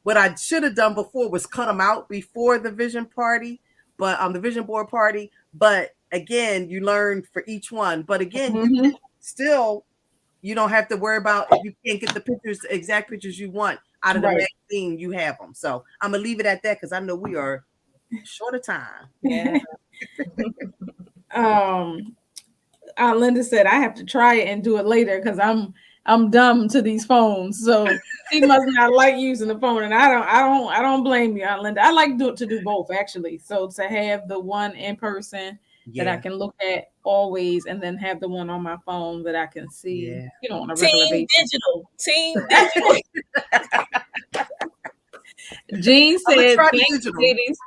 what I should have done before was cut them out before the vision party, but the vision board party. But again, you learn for each one. But again, you don't have to worry about if you can't get the exact pictures you want out of the magazine. You have them. So I'm gonna leave it at that because I know we are short of time. Yeah. Linda said I have to try it and do it later because I'm dumb to these phones. So she must not like using the phone, and I don't blame you, Aunt Linda. I like to do both actually. So to have the one in person that I can look at always, and then have the one on my phone that I can see, on a regular basis. Team digital. Jean said, "Thank you, ladies,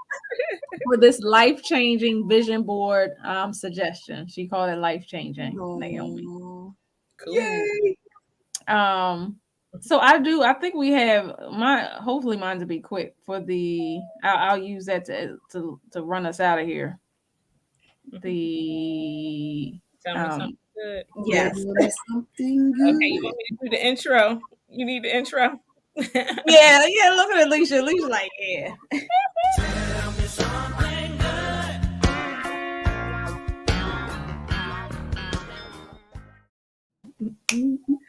for this life-changing vision board suggestion." She called it life-changing, Naomi. Cool. Yay. So I think we have hopefully mine to be quick for I'll use that to run us out of here. Tell me something good. Yes. Something good. Okay, you want me to do the intro? You need the intro? Yeah, look at Alisha. Alisha's like, yeah. Tell me something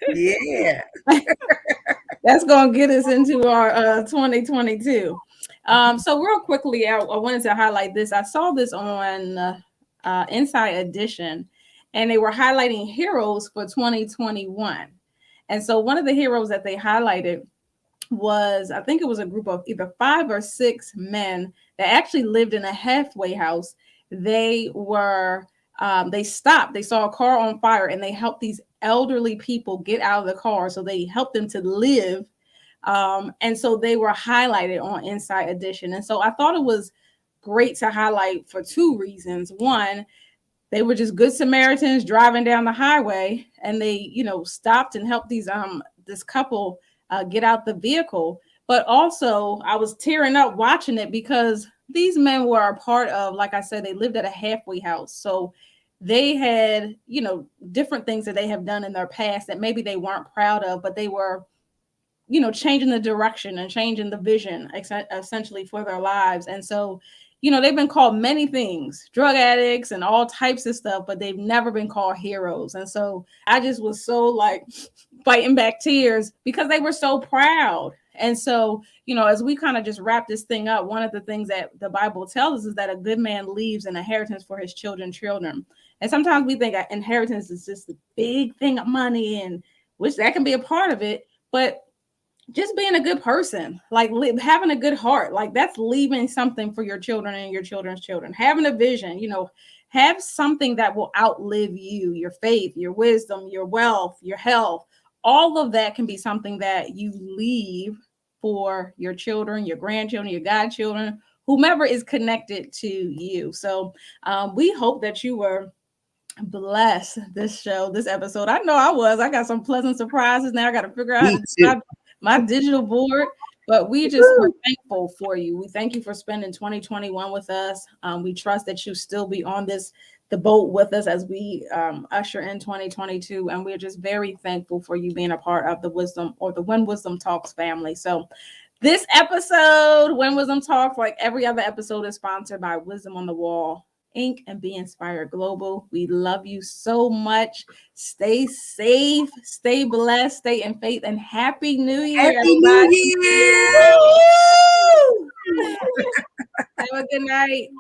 good. Yeah. That's gonna get us into our 2022. So real quickly, I wanted to highlight this. I saw this on Inside Edition, and they were highlighting heroes for 2021. And so one of the heroes that they highlighted was, I think it was a group of either 5 or 6 men that actually lived in a halfway house. They were they stopped. They saw a car on fire, and they helped these elderly people get out of the car. So they helped them to live. And so they were highlighted on Inside Edition. And so I thought it was great to highlight for two reasons. One, they were just good Samaritans driving down the highway, and they, stopped and helped this couple get out the vehicle. But also, I was tearing up watching it because these men were a part of, like I said, they lived at a halfway house. So they had, different things that they have done in their past that maybe they weren't proud of, but they were, changing the direction and changing the vision essentially for their lives. And so, they've been called many things, drug addicts and all types of stuff, but they've never been called heroes. And so I just was so like fighting back tears because they were so proud. And so, as we kind of just wrap this thing up, one of the things that the Bible tells us is that a good man leaves an inheritance for his children. And sometimes we think inheritance is just a big thing of money, and which that can be a part of it. But just being a good person, like having a good heart, like that's leaving something for your children and your children's children. Having a vision, have something that will outlive you, your faith, your wisdom, your wealth, your health. All of that can be something that you leave for your children, your grandchildren, your godchildren, whomever is connected to you. So we hope that you were blessed this episode. I know I was. I got some pleasant surprises. Now I got to figure out how to decide my digital board, but we just are thankful for you. We thank you for spending 2021 with us. We trust that you still be on the boat with us as we usher in 2022. And we're just very thankful for you being a part of the When Wisdom Talks family. So this episode, When Wisdom Talks, like every other episode, is sponsored by Wisdom on the Wall Inc. and Be Inspired Global. We love you so much. Stay safe, stay blessed, stay in faith, and Happy New Year, everybody. New Year! Have a good night.